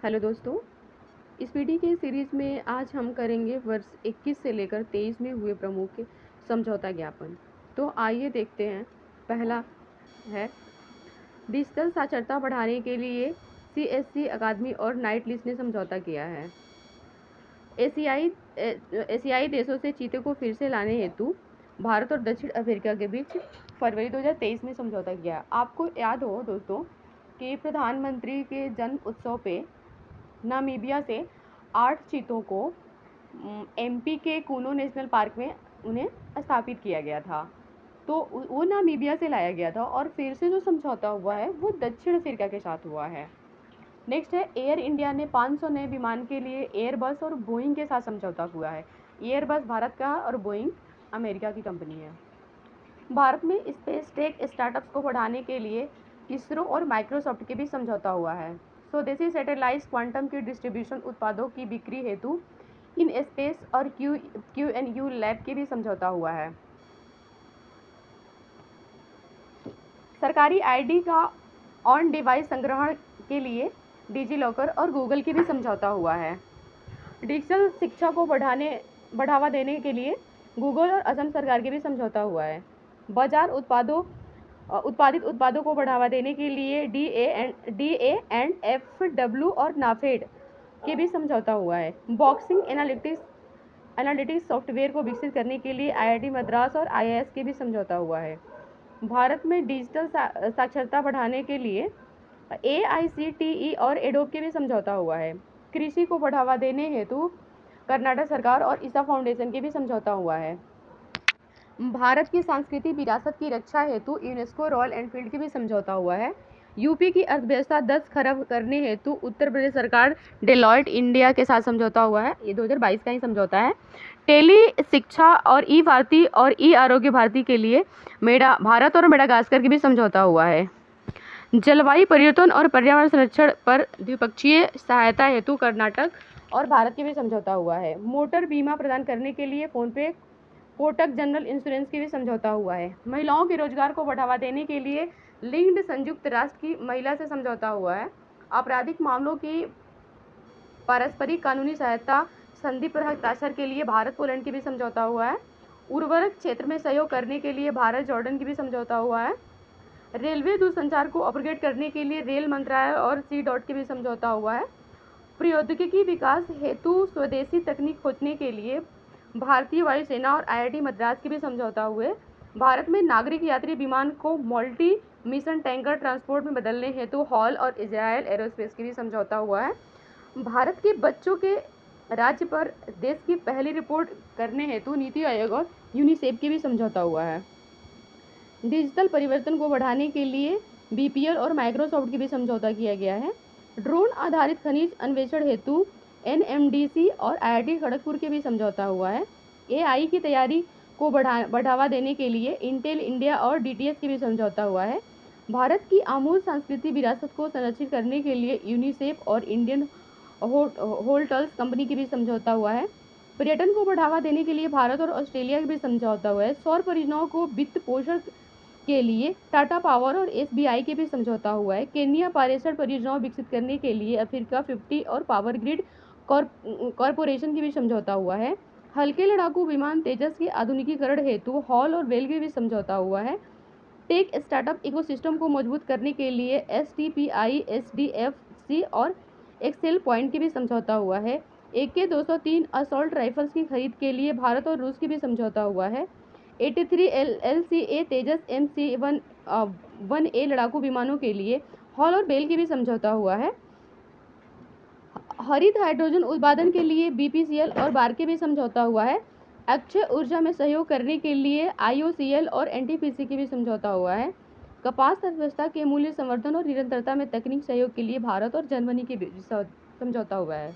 Hello दोस्तों, इस video के सीरीज़ में आज हम करेंगे वर्ष 21 से लेकर 23 में हुए प्रमुख समझौता ज्ञापन। तो आइए देखते हैं। पहला है डिजिटल साक्षरता बढ़ाने के लिए CSC अकादमी और नाइट लिस्ट ने समझौता किया है। एशियाई देशों से चीते को फिर से लाने हेतु भारत और दक्षिण अफ्रीका के बीच फरवरी 2023 में समझौता किया। आपको याद हो दोस्तों कि प्रधानमंत्री के जन्म उत्सव पे नामीबिया से 8 चीतों को MP के कूनो नेशनल पार्क में उन्हें स्थापित किया गया था। तो वो नामीबिया से लाया गया था और फिर से जो समझौता हुआ है वो दक्षिण अफ्रीका के साथ हुआ है। नेक्स्ट है एयर इंडिया ने 500 नए विमान के लिए एयरबस और बोइंग के साथ समझौता हुआ है। एयरबस भारत का और बोइंग अमेरिका की कंपनी है। भारत में स्पेस टेक स्टार्टअप्स को बढ़ाने के लिए इसरो और माइक्रोसॉफ्ट के बीच समझौता हुआ है। स्वदेशी सैटेलाइट क्वांटम की डिस्ट्रीब्यूशन उत्पादों की बिक्री हेतु इन स्पेस और QNU लैब के भी समझौता हुआ है। सरकारी ID का ऑन डिवाइस संग्रहण के लिए डिजीलॉकर और गूगल की भी समझौता हुआ है। डिजिटल शिक्षा को बढ़ावा देने के लिए गूगल और असम सरकार के भी समझौता हुआ है। बाजार उत्पादित उत्पादों को बढ़ावा देने के लिए DA&FW और नाफेड के भी समझौता हुआ है। बॉक्सिंग एनालिटिक्स सॉफ्टवेयर को विकसित करने के लिए IIT मद्रास और IIS के भी समझौता हुआ है। भारत में डिजिटल साक्षरता बढ़ाने के लिए AICTE और एडोब के भी समझौता हुआ है। कृषि को बढ़ावा देने हेतु कर्नाटक सरकार और ईसा फाउंडेशन के भी समझौता हुआ है। भारत की सांस्कृतिक विरासत की रक्षा हेतु यूनेस्को रॉयल एनफील्ड की भी समझौता हुआ है। यूपी की अर्थव्यवस्था 10 खरब करने हेतु उत्तर प्रदेश सरकार डेलॉयट इंडिया के साथ समझौता हुआ है। ये 2022 का ही समझौता है। टेली शिक्षा और ई भारती और ई आरोग्य भारती के लिए भारत और मेडागास्कर की भी समझौता हुआ है। जलवायु परिवर्तन और पर्यावरण संरक्षण पर द्विपक्षीय सहायता हेतु कर्नाटक और भारत के भी समझौता हुआ है। मोटर बीमा प्रदान करने के लिए फोनपे कोटक जनरल इंश्योरेंस की भी समझौता हुआ है। महिलाओं के रोजगार को बढ़ावा देने के लिए लिंक्ड संयुक्त राष्ट्र की महिला से समझौता हुआ है। आपराधिक मामलों की पारस्परिक कानूनी सहायता संधि पर हस्ताक्षर के लिए भारत पोलैंड की भी समझौता हुआ है। उर्वरक क्षेत्र में सहयोग करने के लिए भारत जॉर्डन की भी समझौता हुआ है। रेलवे दूरसंचार को अपग्रेड करने के लिए रेल मंत्रालय और C.डॉट की भी समझौता हुआ है। प्रौद्योगिकी विकास हेतु स्वदेशी तकनीक खोजने के लिए भारतीय वायुसेना और IIT मद्रास के भी समझौता हुए। भारत में नागरिक यात्री विमान को मल्टी मिशन टैंकर ट्रांसपोर्ट में बदलने हेतु हॉल और इजरायल एरोस्पेस की भी समझौता हुआ है। भारत के बच्चों के राज्य पर देश की पहली रिपोर्ट करने हेतु नीति आयोग और यूनिसेफ की भी समझौता हुआ है। डिजिटल परिवर्तन को बढ़ाने के लिए BPL और माइक्रोसॉफ्ट की भी समझौता किया गया है। ड्रोन आधारित खनिज अन्वेषण हेतु NMDC और IIT खड़गपुर के भी समझौता हुआ है। AI की तैयारी को बढ़ावा देने के लिए इंटेल इंडिया और DTS की भी समझौता हुआ है। भारत की आमूल सांस्कृतिक विरासत को संरक्षित करने के लिए यूनिसेफ और इंडियन होटल्स कंपनी की भी समझौता हुआ है। पर्यटन को बढ़ावा देने के लिए भारत और ऑस्ट्रेलिया की भी समझौता हुआ है। सौर परियोजनाओं को वित्त पोषण के लिए टाटा पावर और SBI के भी समझौता हुआ है। केन्या पारेषण परियोजनाओं विकसित करने के लिए अफ्रीका 50 और पावर ग्रिड कॉरपोरेशन की भी समझौता हुआ है। हल्के लड़ाकू विमान तेजस के आधुनिकीकरण हेतु हॉल और वेल की भी समझौता हुआ है। टेक स्टार्टअप इकोसिस्टम को मजबूत करने के लिए STPI SDFC और एक्सेल पॉइंट की भी समझौता हुआ है। AK-203 असॉल्ट राइफल्स की खरीद के लिए भारत और रूस की भी समझौता हुआ है। 83 LCA तेजस MC-1A लड़ाकू विमानों के लिए हॉल और बेल की भी समझौता हुआ है। हरित हाइड्रोजन उत्पादन के लिए BPCL और बार के भी समझौता हुआ है। अक्षय ऊर्जा में सहयोग करने के लिए IOCL और NTPC की भी समझौता हुआ है। कपास अर्थव्यवस्था के मूल्य संवर्धन और निरंतरता में तकनीक सहयोग के लिए भारत और जर्मनी के बीच समझौता हुआ है।